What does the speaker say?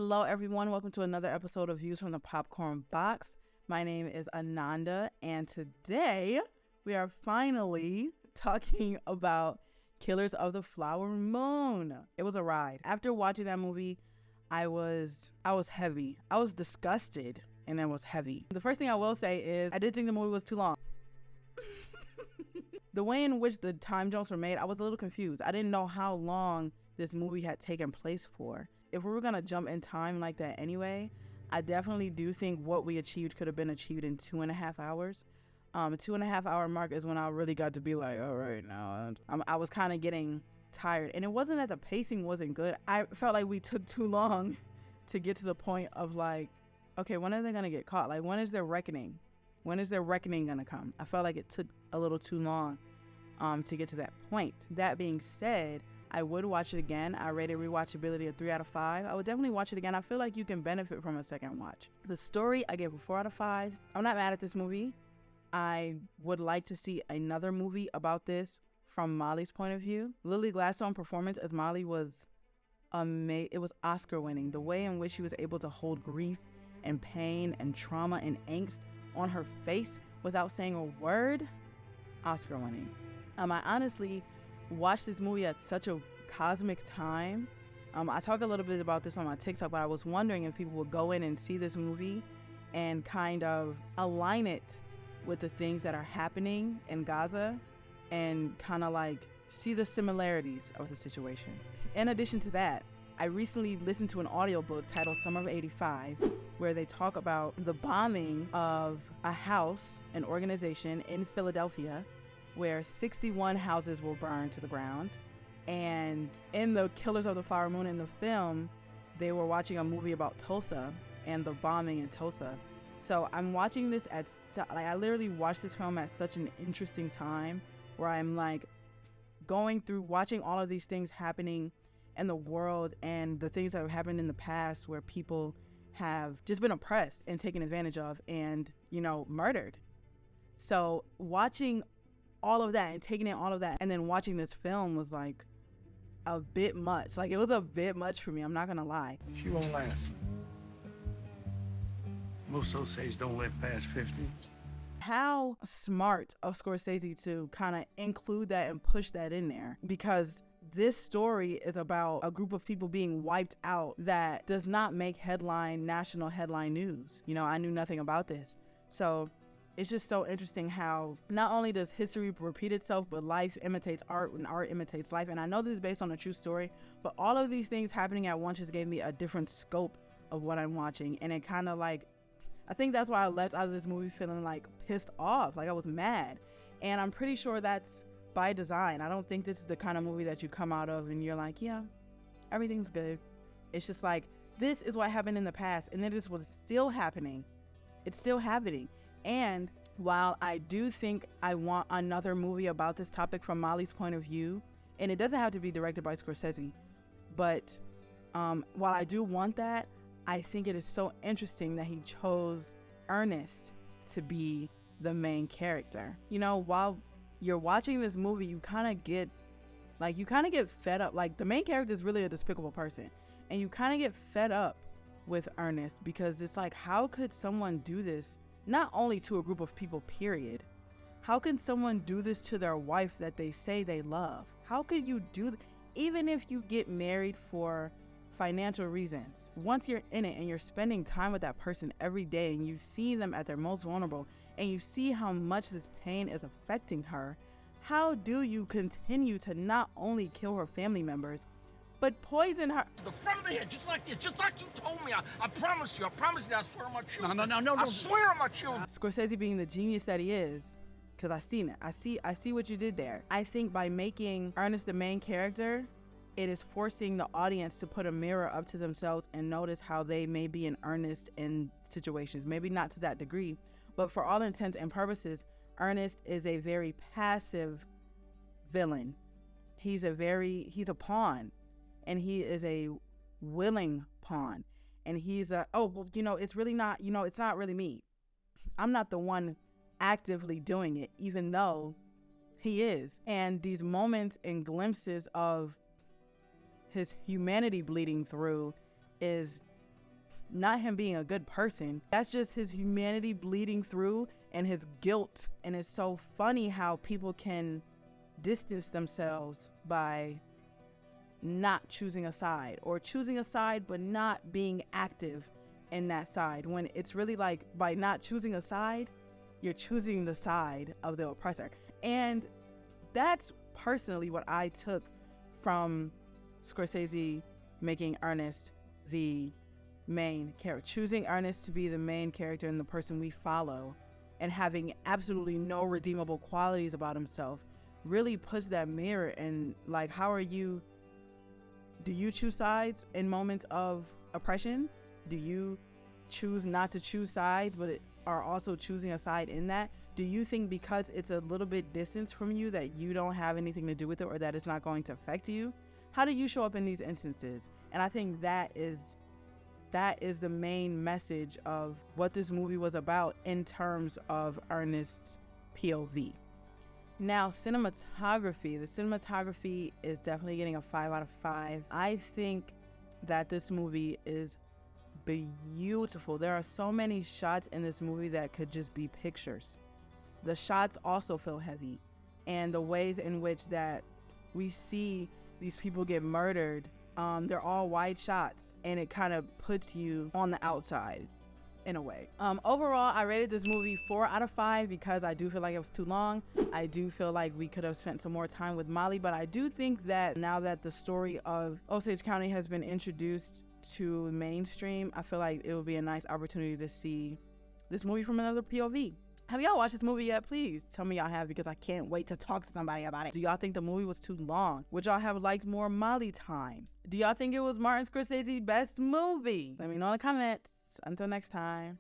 Hello, everyone. Welcome to another episode of Views from the Popcorn Box. My name is Ananda, and today we are finally talking about Killers of the Flower Moon. It was a ride. After watching that movie, I was heavy. I was disgusted, and it was heavy. The first thing I will say is I did think the movie was too long. The way in which the time jumps were made, I was a little confused. I didn't know how long this movie had taken place for. If we were going to jump in time like that anyway, I definitely do think what we achieved could have been achieved in 2.5 hours. 2.5 hour mark is when I really got to be like, all right, now. I was kind of getting tired. And it wasn't that the pacing wasn't good. I felt like we took too long to get to the point of like, okay, when are they going to get caught? Like, when is their reckoning? When is their reckoning going to come? I felt like it took a little too long to get to that point. That being said, I would watch it again. I rated rewatchability a 3 out of 5. I would definitely watch it again. I feel like you can benefit from a second watch. The story, I gave a 4 out of 5. I'm not mad at this movie. I would like to see another movie about this from Molly's point of view. Lily Gladstone's performance as Molly was amazing. It was Oscar winning. The way in which she was able to hold grief and pain and trauma and angst on her face without saying a word, Oscar winning. I honestly watched this movie at such a cosmic time. I talk a little bit about this on my TikTok, but I was wondering if people would go in and see this movie and kind of align it with the things that are happening in Gaza and kind of like see the similarities of the situation. In addition to that, I recently listened to an audiobook titled Summer of '85, where they talk about the bombing of a house, an organization in Philadelphia, where 61 houses were burned to the ground. And in the Killers of the Flower Moon, in the film, they were watching a movie about Tulsa and the bombing in Tulsa. So I'm watching this I literally watched this film at such an interesting time where I'm like going through watching all of these things happening in the world and the things that have happened in the past where people have just been oppressed and taken advantage of and, murdered. So watching all of that and taking in all of that and then watching this film was like a bit much. Like, it was a bit much for me, I'm not gonna lie. She won't last. Most Osages don't live past 50. How smart of Scorsese to kind of include that and push that in there, because this story is about a group of people being wiped out that does not make national headline news. I knew nothing about this. So it's just so interesting how not only does history repeat itself, but life imitates art and art imitates life. And I know this is based on a true story, but all of these things happening at once just gave me a different scope of what I'm watching. And it kind of like, I think that's why I left out of this movie feeling like pissed off, like I was mad. And I'm pretty sure that's by design. I don't think this is the kind of movie that you come out of and you're like, yeah, everything's good. It's just like, this is what happened in the past. And it is what's still happening. It's still happening. And while I do think I want another movie about this topic from Molly's point of view, and it doesn't have to be directed by Scorsese, but while I do want that, I think it is so interesting that he chose Ernest to be the main character. While you're watching this movie, you kind of get fed up. Like, the main character is really a despicable person, and you kind of get fed up with Ernest because it's like, how could someone do this? Not only to a group of people, period. How can someone do this to their wife that they say they love? How could you do that? Even if you get married for financial reasons, once you're in it and you're spending time with that person every day and you see them at their most vulnerable and you see how much this pain is affecting her, how do you continue to not only kill her family members, but poison her? The front of the head, just like this, just like you told me. I promise you, I swear on my children. No. I swear on my children. Scorsese being the genius that he is, because I seen it. I see what you did there. I think by making Ernest the main character, it is forcing the audience to put a mirror up to themselves and notice how they may be in earnest in situations. Maybe not to that degree, but for all intents and purposes, Ernest is a very passive villain. He's a pawn. And he is a willing pawn. And he's it's really not, it's not really me. I'm not the one actively doing it, even though he is. And these moments and glimpses of his humanity bleeding through is not him being a good person. That's just his humanity bleeding through and his guilt. And it's so funny how people can distance themselves by not choosing a side, or choosing a side but not being active in that side, when it's really like, by not choosing a side, you're choosing the side of the oppressor. And that's personally what I took from Scorsese making Ernest the main character, choosing Ernest to be the main character and the person we follow, and having absolutely no redeemable qualities about himself, really puts that mirror in, like, how are you, do you choose sides in moments of oppression? Do you choose not to choose sides but are also choosing a side in that? Do you think because it's a little bit distance from you that you don't have anything to do with it, or that it's not going to affect you? How do you show up in these instances? And I think that is the main message of what this movie was about in terms of Ernest's POV. Now, cinematography. The cinematography is definitely getting a 5 out of 5. I think that this movie is beautiful. There are so many shots in this movie that could just be pictures. The shots also feel heavy, and the ways in which that we see these people get murdered, they're all wide shots, and it kind of puts you on the outside in a way. Overall, I rated this movie 4 out of 5 because I do feel like it was too long. I do feel like we could have spent some more time with Molly, but I do think that now that the story of Osage County has been introduced to mainstream, I feel like it would be a nice opportunity to see this movie from another POV. Have y'all watched this movie yet? Please tell me y'all have, because I can't wait to talk to somebody about it. Do y'all think the movie was too long? Would y'all have liked more Molly time? Do y'all think it was Martin Scorsese's best movie? Let me know in the comments. Until next time.